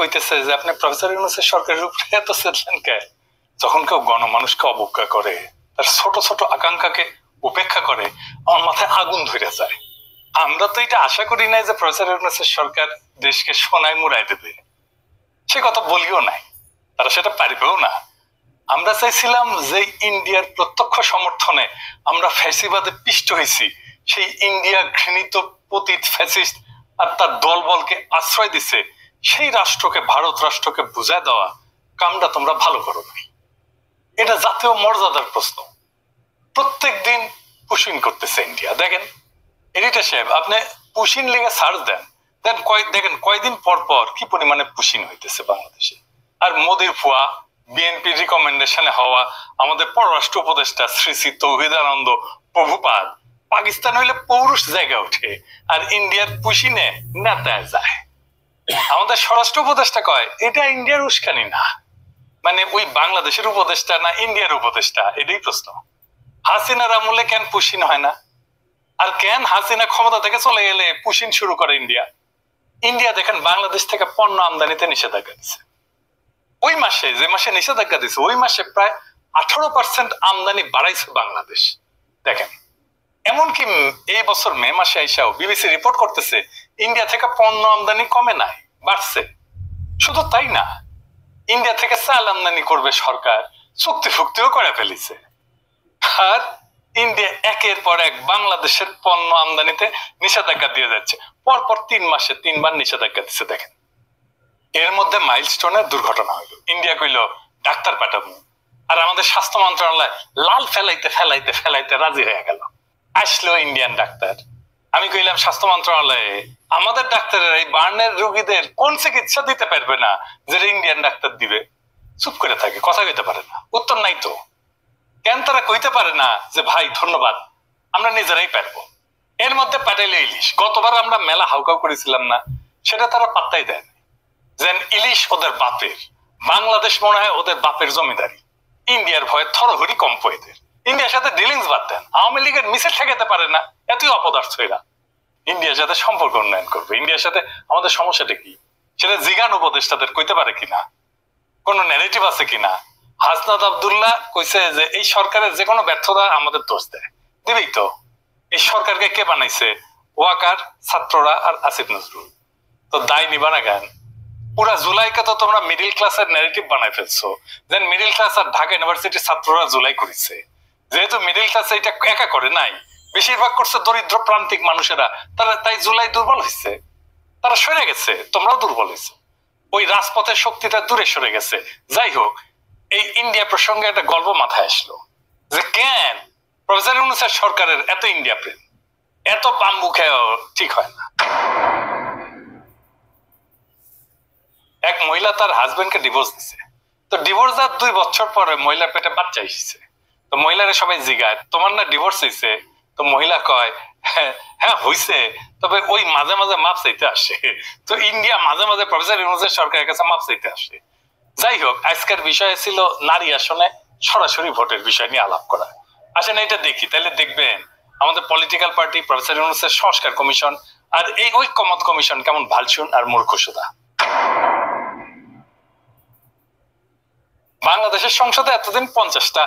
কইতেছে যে আপনি প্রফেসর ইউনূসের সরকারের উপরে এত চেতলেন কে? যখন কেউ গণমানুষকে অবজ্ঞা করে, তার ছোট ছোট আকাঙ্ক্ষাকে উপেক্ষা করে, আমার মাথায় আগুন ধরে যায়। আমরা তো এটা আশা করি নাই যে প্রফেসর ইউনূসের সরকার দেশকে সোনায় মুড়াই দেবে, সে কথা বলিও নাই, তারা সেটা পারবেও না। আমরা চাইছিলাম যে ইন্ডিয়ার প্রত্যক্ষ সমর্থনে আমরা ফ্যাসিবাদে পিষ্ট হয়েছি, সেই ইন্ডিয়া ঘৃণিত পতিত ফ্যাসিস্ট আর তার দলবলকে আশ্রয় দিছে, সেই রাষ্ট্রকে, ভারত রাষ্ট্রকে বুঝায় দেওয়া কামটা তোমরা ভালো করো নাই। এটা জাতীয় মর্যাদার প্রশ্ন। প্রত্যেক দিন পুশিং করতেছে ইন্ডিয়া। দেখেন এডিটর সাহেব, আপনি পুশিং লিগে সার্চ দেন, দেখেন কয়দিন পর পর কি পরিমাণে পুশিং হইতেছে বাংলাদেশে। আর মোদির ফুয়া, বিএনপি রিকমেন্ডেশনে হওয়া আমাদের পররাষ্ট্র উপদেষ্টা শ্রী শ্রী তৌহিদানন্দ প্রভুপাদ পাকিস্তান হইলে পৌরুষ জায়গা ওঠে, আর ইন্ডিয়ার পুশিনে নেতায় যায়। আমাদের স্বরাষ্ট্র উপদেষ্টা কয় এটা ইন্ডিয়ার উস্কানি না, মানে ওই বাংলাদেশের উপদেষ্টা না ইন্ডিয়ার উপদেষ্টা, এটাই প্রশ্ন। হাসিনার আমলে কেন পুশিন হয় না? আর কেন হাসিনা ক্ষমতা থেকে চলে গেলে পুশিন শুরু করে ইন্ডিয়া? ইন্ডিয়া দেখেন বাংলাদেশ থেকে পণ্য আমদানিতে নিষেধাজ্ঞা দিচ্ছে। ওই মাসে, যে মাসে নিষেধাজ্ঞা দিচ্ছে, ওই মাসে প্রায় 18% আমদানি বাড়াইছে বাংলাদেশ। দেখেন এমনকি এই বছর মে মাসে আইসাও বিবিসি রিপোর্ট করতেছে ইন্ডিয়া থেকে পণ্য আমদানি কমে নাই, বাড়ছে। শুধু তাই না, ইন্ডিয়া থেকে চাল আমদানি করবে সরকার, চুক্তি ফুক্তিও করে ফেলিছে। আর ইন্ডিয়া একের পর এক বাংলাদেশের পণ্য আমদানিতে নিষেধাজ্ঞা দিয়ে যাচ্ছে। পরপর 3 মাসে 3 বার নিষেধাজ্ঞা দিচ্ছে। দেখেন এর মধ্যে মাইলস্টোনের দুর্ঘটনা হইল, ইন্ডিয়া কইল ডাক্তার পাঠাবো, আর আমাদের স্বাস্থ্য মন্ত্রণালয় লাল ফেলাইতে ফেলাইতে ফেলাইতে রাজি হয়ে গেল। আসলো ইন্ডিয়ান ডাক্তার। আমি কইলাম স্বাস্থ্য মন্ত্রণালয়ে আমাদের ডাক্তারের এই বার্নের রোগীদের কোন চিকিৎসা দিতে পারবে না যেটা ইন্ডিয়ান ডাক্তার দিবে? চুপ করে থাকে, কথা কইতে পারে না, উত্তর নাই তো। কেন তারা কইতে পারে না যে ভাই ধন্যবাদ, আমরা নিজেরাই পারবো? এর মধ্যে পাঠাইলে ইলিশ। গতবার আমরা মেলা হাউকাউ করেছিলাম না, সেটা তারা পাত্তাই দেয় না। যেন ইলিশ ওদের বাপের, বাংলাদেশ মনে হয় ওদের বাপের জমিদারি। ইন্ডিয়ার ভয়ে থরহরি কম্প এদের। ইন্ডিয়ার সাথে ডিলিংস বাদ দেন, আওয়ামী লীগের মিছিল ঠেকাতে পারে না, এতই অপদার্থ এরা। ইন্ডিয়ার সাথে সম্পর্ক উন্নয়ন করবে, ইন্ডিয়ার সাথে আমাদের সমস্যাটা কি সেটা জিগান উপদেষ্টাদের কইতে পারে কিনা, কোন ন্যারেটিভ আছে কিনা? হাসনাত আব্দুল্লাহ কইছে যে এই সরকারের যে কোনো ব্যর্থতা আমাদের দোষ দেয়, দিবেই তো। এই সরকারকে কে বানাইছে? ওয়াকার, ছাত্ররা আর আসিফ নজরুল। তো দায় নিবা না কেন? পুরা জুলাইকে তো তোমরা মিডিল ক্লাসের ন্যারেটিভ বানাই ফেলছো, দেন মিডিল ক্লাস আর ঢাকা ইউনিভার্সিটির ছাত্ররা জুলাই করেছে। যেহেতু মিডিল ক্লাস এটা একা করে নাই, বেশিরভাগ করছে দরিদ্র প্রান্তিক মানুষেরা, তারা তাই জুলাই দুর্বল হয়েছে, তারা সরে গেছে, তোমরাও দুর্বল হয়েছে। ওই রাজপথের শক্তিটা দূরে সরে গেছে। যাই হোক, এই ইন্ডিয়া প্রসঙ্গে একটা গল্প মাথায় আসলো যে কেন প্রফেসর ইউনূসের সরকারের এত ইন্ডিয়া প্রেম, এত বাম্বু খেয়েও ঠিক হয় না। এক মহিলা তার হাজবেন্ডকে ডিভোর্স দিছে, তো ডিভোর্স দেওয়ার 2 বছর পরে মহিলার পেটে বাচ্চা এসেছে। তো মহিলারে সবাই জিগায় তোমার না ডিভোর্স হয়েছে? তো মহিলা কয় হ্যাঁ হয়েছে, তবে ওই মাঝে মাঝে মাপ চাইতে আসে। তো ইন্ডিয়া মাঝে মাঝে প্রফেসর ইউনূসের সরকারের কাছে মাপ চাইতে আসে। যাই হোক, আজকের বিষয় ছিল নারী আসনে সরাসরি ভোটের বিষয় নিয়ে আলাপ করা। আসেন এটা দেখি, তাহলে দেখবেন আমাদের পলিটিক্যাল পার্টি, প্রফেসর ইউনূসের সংস্কার কমিশন আর এই ঐক্যমত কমিশন কেমন ভালসুন আর মূর্খসুদা। বাংলাদেশের সংসদে এতদিন 50টা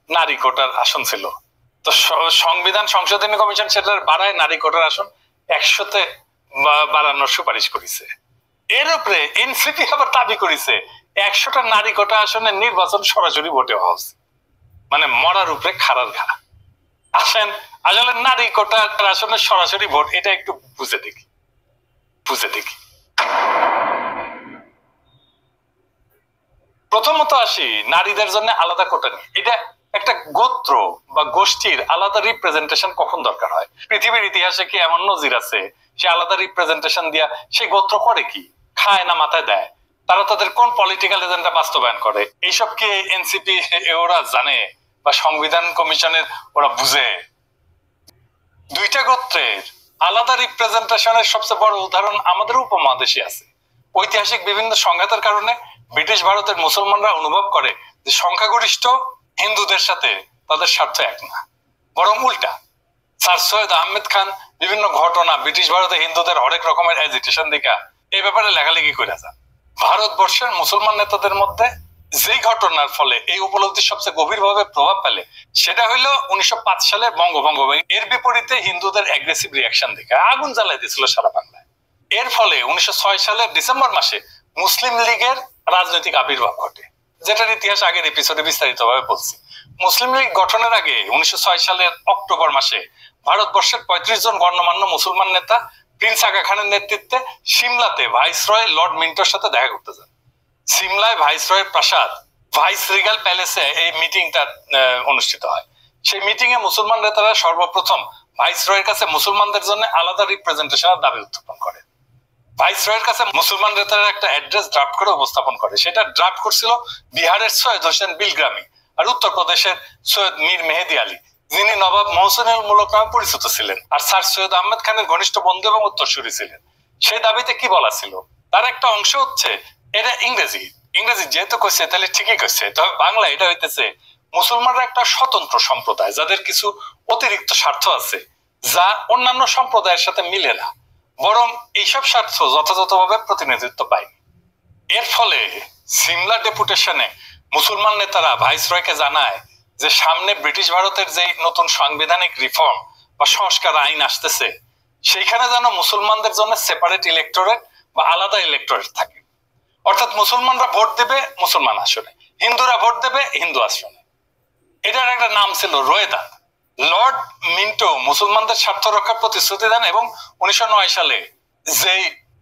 নারী কোটার আসন ছিল, তো সংবিধান সংশোধনী কমিশন সেটা বাড়ায় নারী কোটার আসন 100-তে বাড়ানোর সুপারিশ করেছে। এর উপরে এনসিপি আবার দাবি করেছে 100টা নারী কোটা আসনে নির্বাচন সরাসরি ভোটে হওয়া উচিত, মানে মরার উপরে খাড়ার ঘা। আসেন আসলে নারী কোটা আসনে সরাসরি ভোট এটা একটু বুঝে দেখি। প্রথমত আসি নারীদের জন্য আলাদা কোটা নিয়ে। এটা একটা গোত্র বা গোষ্ঠীর আলাদা রিপ্রেজেন্টেশন কখন দরকার হয়? পৃথিবীর ইতিহাসে কি এমন নজির আছে সে আলাদা রিপ্রেজেন্টেশন দিয়া সেই গোত্র করে কি? খায় না মাথায় দেয়? তারা তাদের কোন পলিটিক্যাল এজেন্ডা বাস্তবায়ন করে? এইসব কি এনসিপি ওরা জানে বা সংবিধান কমিশনের ওরা বুঝে? 2টা গোত্রের আলাদা রিপ্রেজেন্টেশনের সবচেয়ে বড় উদাহরণ আমাদের উপমহাদেশে আছে। ঐতিহাসিক বিভিন্ন সংঘাতের কারণে ব্রিটিশ ভারতের মুসলমানরা অনুভব করে যে সংখ্যাগরিষ্ঠ হিন্দুদের সাথে তাদের স্বার্থ এক না, বরং উল্টা। স্যার সৈয়দ আহমেদ খান বিভিন্ন ঘটনা ব্রিটিশ ভারতে হিন্দুদের হরেক রকমের এজিটেশন দেখা এই ব্যাপারে লেখালেখি করে যান। ভারতবর্ষের মুসলমান নেতাদের মধ্যে যেই ঘটনার ফলে এই উপলব্ধি সবচেয়ে গভীরভাবে প্রভাব ফেলে সেটা হইলো 1905 সালের বঙ্গভঙ্গ। এর বিপরীতে হিন্দুদের অ্যাগ্রেসিভ রিয়াকশন দেখে আগুন জ্বালাই দিয়েছিল সারা বাংলায়। এর ফলে 1906 সালের ডিসেম্বর মাসে মুসলিম লীগের রাজনৈতিক আবির্ভাব ঘটে, যেটার ইতিহাস আগের এপিসোডে বিস্তারিতভাবে বলছি। মুসলিম লীগ গঠনের আগে 1906 সালের অক্টোবর মাসে ভারতবর্ষের 35 জন গণ্যমান্য মুসলমান নেতা প্রিন্স আগা খানের নেতৃত্বে সিমলাতে ভাইসরয় লর্ড মিন্টোর সাথে দেখা করতে যান। সিমলায় ভাইসরয়ের প্রাসাদ ভাইস রিগাল প্যালেসে এই মিটিংটা অনুষ্ঠিত হয়। সেই মিটিং এ মুসলমান নেতারা সর্বপ্রথম ভাইসরয়ের কাছে মুসলমানদের জন্য আলাদা রিপ্রেজেন্টেশনের দাবি উত্থাপন করে। ভাইসরয়ের কাছে মুসলমান নেতারা একটা অ্যাড্রেস ড্রাফট করে উপস্থাপন করে। সেটা ড্রাফট করছিল বিহারের সৈয়দ হোসেন বিলগ্রামি আর উত্তরপ্রদেশের সৈয়দ মীর মেহেদি আলী, যিনি নবাব মহসিনুল মুলক নামে পরিচিত ছিলেন আর স্যার সৈয়দ আহমেদ খানের ঘনিষ্ঠ বন্ধু এবং উত্তরসূরি ছিলেন। সেই দাবিতে কি বলা ছিল, তার একটা অংশ হচ্ছে এটা ইংরেজি যেহেতু কইছে তাহলে ঠিকই কইছে, তবে বাংলা এটা হইতেছে মুসলমানরা একটা স্বতন্ত্র সম্প্রদায় যাদের কিছু অতিরিক্ত স্বার্থ আছে যা অন্যান্য সম্প্রদায়ের সাথে মিলে না, বরং এইসব স্বার্থ যথাযথভাবে প্রতিনিধিত্ব পায়নি। এর ফলে সিমলা ডেপুটেশনে মুসলমান নেতারা ভাইসরয়কে জানায় যে সামনে ব্রিটিশ ভারতের যে নতুন সাংবিধানিক রিফর্ম বা সংস্কার আইন আসতেছে সেইখানে যেন মুসলমানদের জন্য সেপারেট ইলেক্টোরেট বা আলাদা ইলেক্টোরেট থাকে। অর্থাৎ মুসলমানরা ভোট দেবে মুসলমান আসনে, হিন্দুরা ভোট দেবে হিন্দু আসনে। এটার একটা নাম ছিল রোয়েদাদ। লর্ড মিন্টো মুসলমানদের স্বার্থ রক্ষার প্রতিশ্রুতি দেন এবং 1909 সালে যে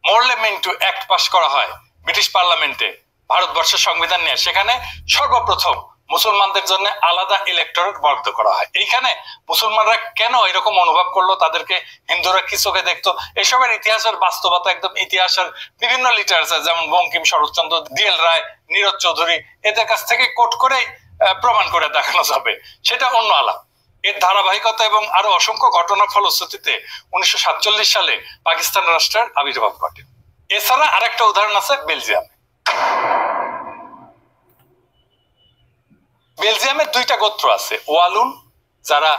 মোরলে মিন্টো অ্যাক্ট পাস করা হয় ব্রিটিশ পার্লামেন্টে ভারতবর্ষের সংবিধান নিয়ে, সেখানে সর্বপ্রথম মুসলমানদের জন্য আলাদা ইলেক্টোরেট বরাদ্দ করা হয়। এইখানে মুসলমানরা কেন এরকম অনুভব করলো, তাদেরকে হিন্দুরা কি চোখে দেখতো, এসবের ইতিহাসের বাস্তবতা একদম ইতিহাসের বিভিন্ন লিটারেচার যেমন বঙ্কিম, শরৎচন্দ্র, ডিএল রায়, নীরজ চৌধুরী এদের কাছ থেকে কোট করেই প্রমাণ করে দেখানো যাবে, সেটা অন্য আলাপ। এর ধারাবাহিকতা এবং আরো অসংখ্য ঘটনার ফলশ্রুতিতে 1947 সালে পাকিস্তান রাষ্ট্রের আবির্ভাব ঘটে। এছাড়া আরেকটা উদাহরণ আছে বেলজিয়ামে। বেলজিয়ামের দুইটা গোত্র আছে, ওয়ালুন যারা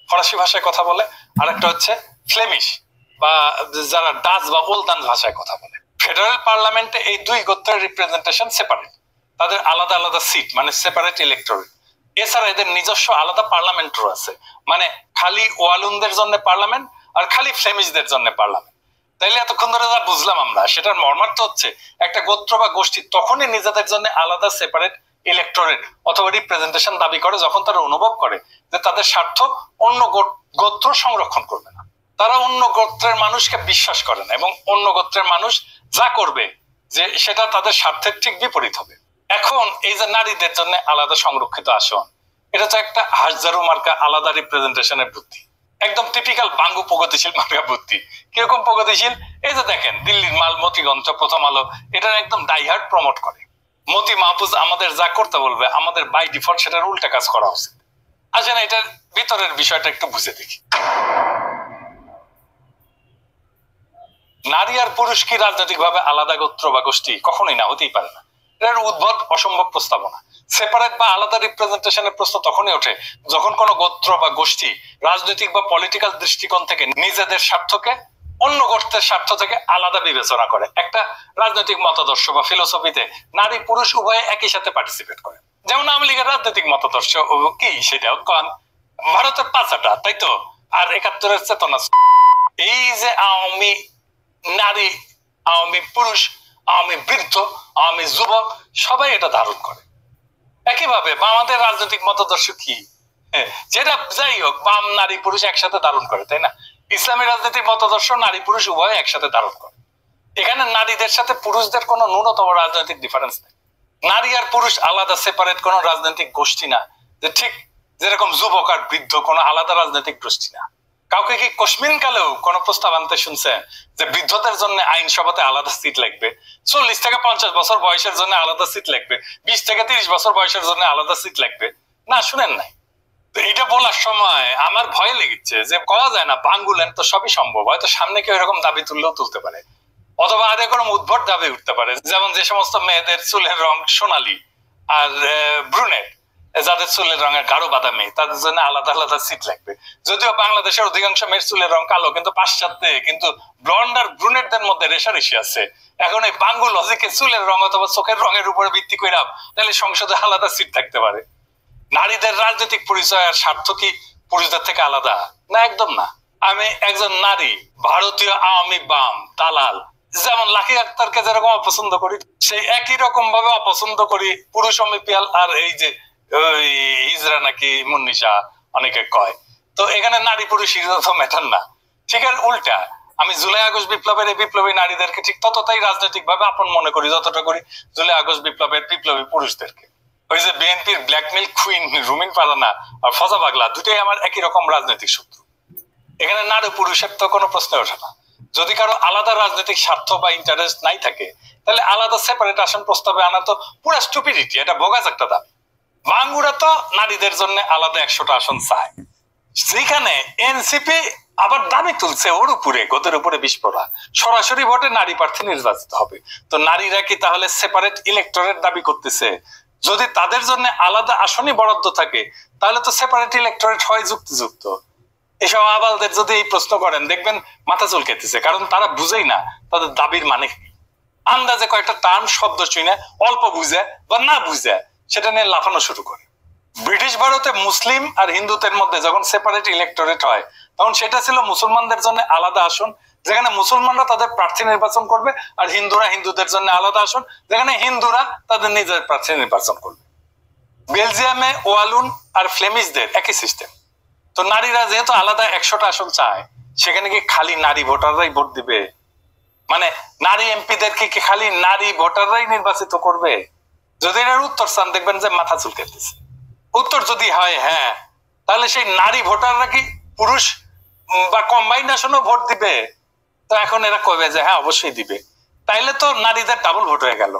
ফরাসি ভাষায় কথা বলে, আর একটা হচ্ছে ফ্লেমিশ বা যারা ডাচ বা ওলদান ভাষায় কথা বলে। ফেডারেল পার্লামেন্টে এই দুই গোত্রের রিপ্রেজেন্টেশন সেপারেট, তাদের আলাদা আলাদা সিট মানে সেপারেট ইলেক্টোরেট। এছাড়া এদের নিজস্ব আলাদা পার্লামেন্টও আছে, মানে খালি ওয়ালুনদের জন্য পার্লামেন্ট আর খালি ফ্লেমিশদের জন্য পার্লামেন্ট। তাইলে এতক্ষণ ধরে যা বুঝলাম আমরা সেটার মর্মার্থ হচ্ছে একটা গোত্র বা গোষ্ঠী তখনই নিজেদের জন্য আলাদা সেপারেট ইলেক্টোরেট অথবা রিপ্রেজেন্টেশন দাবি করে যখন তারা অনুভব করে যে তাদের স্বার্থ অন্য গোত্র সংরক্ষণ করবে না। তারা অন্য গোত্রের মানুষকে বিশ্বাস করে না এবং অন্য গোত্রের মানুষ যা করবে যে সেটা তাদের স্বার্থের ঠিক বিপরীত হবে। এখন এই যে নারীদের জন্য আলাদা সংরক্ষিত আসন, এটা তো একটা হাজারো মার্কা আলাদা রিপ্রেজেন্টেশনের বুদ্ধি, একদম টিপিক্যাল বাঙ্গু প্রগতিশীল মার্কা বুদ্ধি। কিরকম প্রগতিশীল, এই যে দেখেন দিল্লির মাল মতিগঞ্জ প্রথম আলো এটা একদম ডাইহার্ড প্রমোট করে। মতি মাহফুজ আমাদের যা করতে বলবে আমাদের বাই ডিফল্ট সেটার উল্টা কাজ করা উচিত। আসেন এটার ভিতরের বিষয়টা একটু বুঝে দেখি। নারী আর পুরুষ কি রাজনৈতিক ভাবে আলাদা গোত্র বা গোষ্ঠী? কখনোই না, হতেই পারে না। এর উদ্ভট অসম্ভব প্রস্তাবনা। সেপারেট বা আলাদা রিপ্রেজেন্টেশনের প্রশ্ন তখনই ওঠে যখন কোনো গোত্র বা গোষ্ঠী রাজনৈতিক বা পলিটিক্যাল দৃষ্টিকোণ থেকে নিজেদের স্বার্থকে অন্য গোত্রের স্বার্থ থেকে আলাদা বিবেচনা করে। একটা রাজনৈতিক মতাদর্শ বা ফিলোসফিতে নারী পুরুষ উভয়ে একই সাথে পার্টিসিপেট করে, যেমন আওয়ামী লীগের রাজনৈতিক মতাদর্শ কি সেটাও কন ভারতের পাঁচাটা, তাই তো? আর 71-এর চেতনা। এই যে আওয়ামী নারী, আওয়ামী পুরুষ, আওয়ামী বৃদ্ধ, আওয়ামী যুবক সবাই এটা ধারণ করে। একইভাবে আমাদের রাজনৈতিক মতাদর্শ কি, যেটা যাই হোক বাম নারী পুরুষ একসাথে ধারণ করে, তাই না? ইসলামী রাজনৈতিক মতাদর্শ নারী পুরুষ উভয় একসাথে ধারণ করে। এখানে নারীদের সাথে পুরুষদের কোনো ন্যূনতম রাজনৈতিক ডিফারেন্স নেই। নারী আর পুরুষ আলাদা সেপারেট কোনো রাজনৈতিক গোষ্ঠী না, যে ঠিক যেরকম যুবক আর বৃদ্ধ কোনো আলাদা রাজনৈতিক গোষ্ঠী না। কাউকে কি কশ্মিন কালেও কোন প্রস্তাব আনতে শুনছেন যে বৃদ্ধদের জন্য আইনসভাতে আলাদা সিট লাগবে, 40 থেকে 50 বছর বয়সের জন্য আলাদা সিট লাগবে, 20 থেকে 30 বছর বয়সের জন্য আলাদা সিট লাগবে? না, শুনেন নাই। তো এটা বলার সময় আমার ভয় লেগেছে যে কওয়া যায় না বাঙ্গুলেন তো সবই সম্ভব, হয়তো সামনে কেউ এরকম দাবি তুললেও তুলতে পারে, অথবা আর এরকম উদ্ভট দাবি উঠতে পারে, যেমন যে সমস্ত মেয়েদের চুলের রং সোনালী আর ব্রুনেট যাদের চুলের রঙের গাঢ় বাদামি তাদের জন্য আলাদা আলাদা সিট লাগবে। যদিও বাংলাদেশের অধিকাংশ মেয়ের চুলের রং কালো, কিন্তু পাশ্চাত্যে কিন্তু ব্লন্ড আর ব্রুনেটদের মধ্যে রেশারেশি আছে। এখন এই বাঙ্গু লজিকে চুলের রং অথবা চোখের রঙের উপরে ভিত্তি করে তাহলে সংসদে আলাদা সিট থাকতে পারে। নারীদের রাজনৈতিক পরিচয় আর স্বার্থ কি পুরুষদের থেকে আলাদা? না, একদম না। আমি একজন নারী, ভারতীয় আওয়ামী বাম দালাল, যেমন লাকি আক্তারকে যেরকম অপছন্দ করি, সেই একই রকম ভাবে অপছন্দ করি পুরুষ অমিপিয়াল আর এই যে হিজরা নাকি মুন্নিশা অনেকে কয়। তো এখানে নারী পুরুষ তো ম্যাটার না। ঠিক আছে, উল্টা আমি জুলাই আগস্ট বিপ্লবের এই বিপ্লবী নারীদেরকে ঠিক ততটাই রাজনৈতিক ভাবে আপন মনে করি যতটা করি জুলাই আগস্ট বিপ্লবের বিপ্লবী পুরুষদেরকে। ওই যে বিএনপির ব্ল্যাকমেল কুইন রুমিন ফারহানা আর ফজা পাগলা দুটোই আমার একই রকম রাজনৈতিক শত্রু। এখানে নারী পুরুষের তো কোনো প্রশ্ন ওঠে না। যদি কারো আলাদা রাজনৈতিক স্বার্থ বা ইন্টারেস্ট নাই থাকে তাহলে আলাদা সেপারেট আসন প্রস্তাবে আনা তো পুরো স্টুপিডিটি, এটা বোগাস একটা দাবি। বাঙ্গুরা তো নারীদের জন্য আলাদা 100টা আসন চায়, যেখানে এনসিপি আবার দাবি তুলছে ওর উপরে গোদের উপরে বিস্ফোরা সরাসরি ভোটে নারী প্রার্থী নির্বাচিত হবে। তো নারীরা কি তাহলে সেপারেট ইলেক্টরেট দাবি করতেছে? যদি তাদের জন্য আলাদা আসনই বরাদ্দ থাকে তাহলে তো সেপারেট ইলেক্টরেট হয় যুক্তিযুক্ত। এসব আবালদের যদি এই প্রশ্ন করেন দেখবেন মাথা চুলকাইতেছে, কারণ তারা বুঝেই না তাদের দাবির মানে কি। আন্দাজে কয়েকটা টার্ম শব্দ শুনে অল্প বুঝে বা না বুঝে সেটা নিয়ে লাফানো শুরু করে। ব্রিটিশ ভারতে মুসলিম আর হিন্দুদের মধ্যে যখন সেপারেট ইলেক্টরেট হয় তখন সেটা ছিল মুসলমানদের জন্য আলাদা আসন, যেখানে মুসলমানরা তাদের প্রার্থী নির্বাচন করবে, আর হিন্দুরা হিন্দুদের জন্য আলাদা আসন, যেখানে হিন্দুরা তাদের নিজের প্রার্থী নির্বাচন করবে। বেলজিয়ামে ওয়ালুন আর ফ্লেমিশদের একই সিস্টেম। তো নারীরা যেহেতু আলাদা 100টা আসন চায়, সেখানে কি খালি নারী ভোটাররাই ভোট দিবে? মানে নারী এমপিদেরকে কি খালি নারী ভোটাররাই নির্বাচিত করবে? যদি এর উত্তর চান দেখবেন যে মাথা চুলকাইতেছে। উত্তর যদি হয় হ্যাঁ, তাহলে সেই নারী ভোটাররা কি পুরুষ বা কম্বাইনেশনও ভোট দিবে? তো এখন এরা কবে যে হ্যাঁ অবশ্যই দিবে, তাইলে তো নারীদের ডাবল ভোট হয়ে গেল।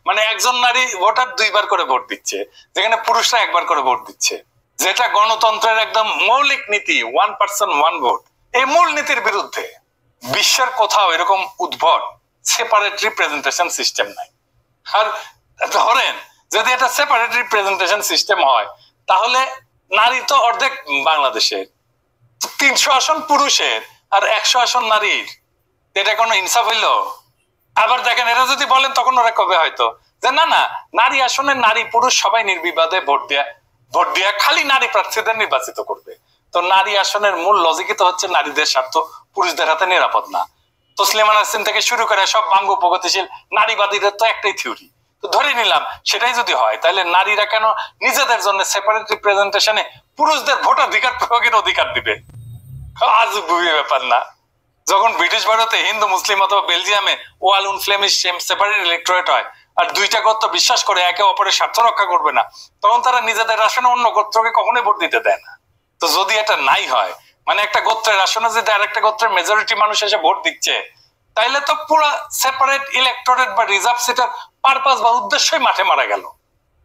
মানে একজন নারী ভোটার 2বার করে ভোট দিচ্ছে, যেখানে পুরুষরা 1বার করে ভোট দিচ্ছে, যেটা গণতন্ত্রের একদম মৌলিক নীতি, 1 পার্সন 1 ভোট। এই মূল নীতির বিরুদ্ধে। বিশ্বের কোথাও এরকম উদ্ভট সেপারেট রিপ্রেজেন্টেশন সিস্টেম নাই। আর ধরেন যদি এটা সেপারেট রিপ্রেজেন্টেশন সিস্টেম হয় তাহলে নারী তো অর্ধেক বাংলাদেশের, 300 আসন পুরুষের আর 100 আসন নারীর, এটা কোনো ইনসাফ হইল? আবার দেখেন এরা যদি বলেন তখন ওরা কবে হয়তো যে না না, নারী আসনে নারী পুরুষ সবাই নির্বিবাদে ভোট দেয়া খালি নারী প্রার্থীদের নির্বাচিত করবে। তো নারী আসনের মূল লজিকই তো হচ্ছে নারীদের স্বার্থ পুরুষদের হাতে নিরাপদ না। তসলিমা নাসরিন থেকে শুরু করে সব বাঙ্গু প্রগতিশীল নারীবাদীদের তো একটাই থিওরি। তো ধরে নিলাম সেটাই যদি হয় তাহলে নারীরা কেন নিজেদের জন্য সেপারেট রিপ্রেজেন্টেশনে পুরুষদের ভোটাধিকার প্রয়োগের অধিকার দিবে? আজব ব্যাপার না? যখন ব্রিটিশ ভারতে হিন্দু মুসলিম অথবা বেলজিয়ামে ওয়ালুন ফ্লেমিশ সেপারেট ইলেক্টরেট হয় আর দুইটা গোত্র বিশ্বাস করে একে অপরের স্বার্থ রক্ষা করবে না, তখন তারা নিজেদের আসনে অন্য গোত্রকে কখনোই ভোট দিতে দেয় না। তো যদি এটা নাই হয়, মানে একটা গোত্রের আসনে যদি আরেকটা গোত্রের মেজরিটি মানুষ এসে ভোট দিচ্ছে, তাইলে তো পুরো সেপারেট ইলেক্টরেট বা রিজার্ভ সিটের পারপাস বা উদ্দেশ্যই মাঠে মারা গেল।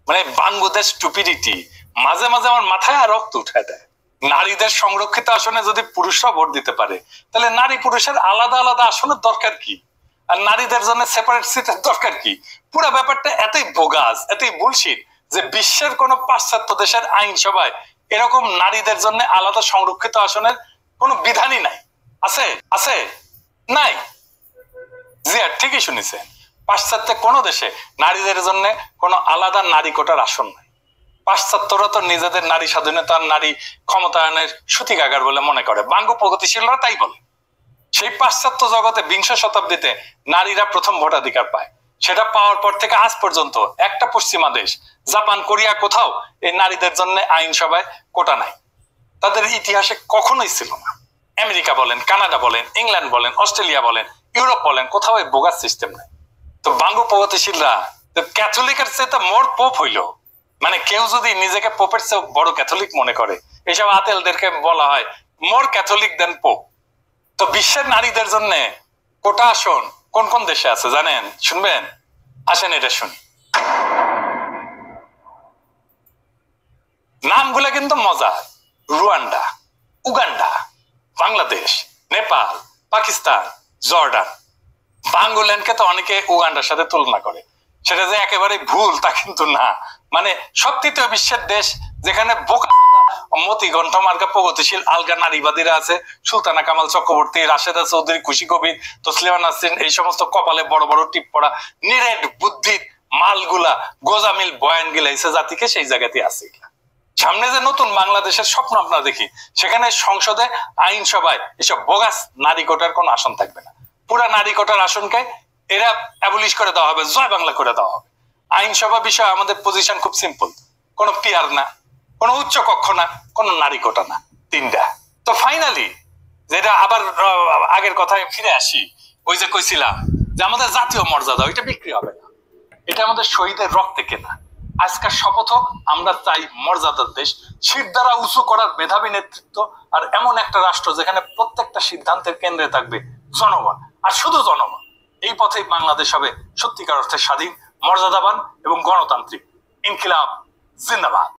মানে বাংলাদেশ স্টুপিডিটি মাঝে মাঝে আমার মাথায় আর রক্ত উঠায় দেয়। নারীদের সংরক্ষিত আসনে যদি পুরুষরা ভোট দিতে পারে তাহলে নারী পুরুষের আলাদা আলাদা আসনের দরকার কি? আর নারীদের জন্য সেপারেট সিটের দরকার কি? পুরো ব্যাপারটা এতই বোগাস, এতই বুলশিট যে বিশ্বের কোন পাশ্চাত্য দেশের আইনসভায় এরকম নারীদের জন্য আলাদা সংরক্ষিত আসনের কোন বিধানই নাই। আছে? আছে? নাই। জি ঠিকই শুনেছেন, পাশ্চাত্যে কোন দেশে নারীদের জন্য কোন আলাদা নারী কোটার আসন নাই। পাশ্চাত্যরা তো নিজেদের নারী স্বাধীনতার নারী ক্ষমতায়নের সূতিকাগার বলে মনে করে, বাঙ্গু প্রগতিশীলরা তাই বলে। সেই পাশ্চাত্য জগতে 20 শতাব্দীতে নারীরা প্রথম ভোটাধিকার পায়। সেটা পাওয়ার পর থেকে আজ পর্যন্ত একটা পশ্চিমা দেশ, জাপান, কোরিয়া, কোথাও এই নারীদের জন্য আইনসভায় কোটা নাই। তাদের ইতিহাসে কখনোই ছিল না। আমেরিকা বলেন, কানাডা বলেন, ইংল্যান্ড বলেন, অস্ট্রেলিয়া বলেন, ইউরোপ বলেন, কোথাও এই বোগাস সিস্টেম নাই। তো বাঙ্গু প্রগতিশীলরা ক্যাথলিকের চেয়ে মোর পোপ হইল। মানে কেউ যদি নিজেকে পোপের চেয়ে বড় ক্যাথলিক মনে করে, এইসব আতেলদেরকে বলা হয় মোর ক্যাথলিক দেন পোপ। তো বিশ্বের নারীদের জন্য কোটা আসন কোন কোন দেশে আছে জানেন? শুনবেন? আসেন এটা শুনি। নামগুলা কিন্তু মজার: Rwanda, Uganda, Bangladesh, Nepal, Pakistan, Jordan. বাঙ্গুল্যান্ডকে তো অনেকে উগান্ডার সাথে তুলনা করে, সেটা যে একেবারে ভুল তা কিন্তু না। মানে সব তৃতীয় বিশ্বের দেশ যেখানে বোকা মতি গ্রন্থ মার্কা প্রগতিশীল আলগা নারীবাদীরা আছে, সুলতানা কামাল চক্রবর্তী, রাশেদা চৌধুরী, খুশি কবির, তসলিমা নাসরিন, এই সমস্ত কপালে বড় বড় টিপ পড়া নিরেট বুদ্ধির মালগুলা গোজামিল বয়ান গিলাইছে জাতিকে, সেই জায়গাতে আছে। সামনে যে নতুন বাংলাদেশের স্বপ্ন আমরা দেখি, সেখানে সংসদে আইনসভায় এসব বোগাস নারী কোটার কোন আসন থাকবে না। পুরা নারী কোটার আসনকে এরা অ্যাবলিশ করে দেওয়া হবে, জয় বাংলা করে দেওয়া হবে। আইনসভা বিষয়ে আমাদের পজিশন খুব সিম্পল, কোনো পিয়ার না, কোনো উচ্চ কক্ষ না, কোনো নারী কোটা না, তিনটা। তো ফাইনালি যেটা আবার আগের কথায় ফিরে আসি, ওই যে কইছিলাম যে আমাদের জাতীয় মর্যাদা ওইটা বিক্রি হবে না, এটা আমাদের শহীদের রক্তে কেনা। আজকের শপথ হোক, আমরা চাই মর্যাদার দেশ, শির দ্বারা উঁচু করার মেধাবী নেতৃত্ব, আর এমন একটা রাষ্ট্র যেখানে প্রত্যেকটা সিদ্ধান্তের কেন্দ্রে থাকবে জনগণ, আর শুধু জনগণ। এই পথেই বাংলাদেশ হবে সত্যিকার অর্থে স্বাধীন, মর্যাদাবান এবং গণতান্ত্রিক। ইনকিলাব জিন্দাবাদ।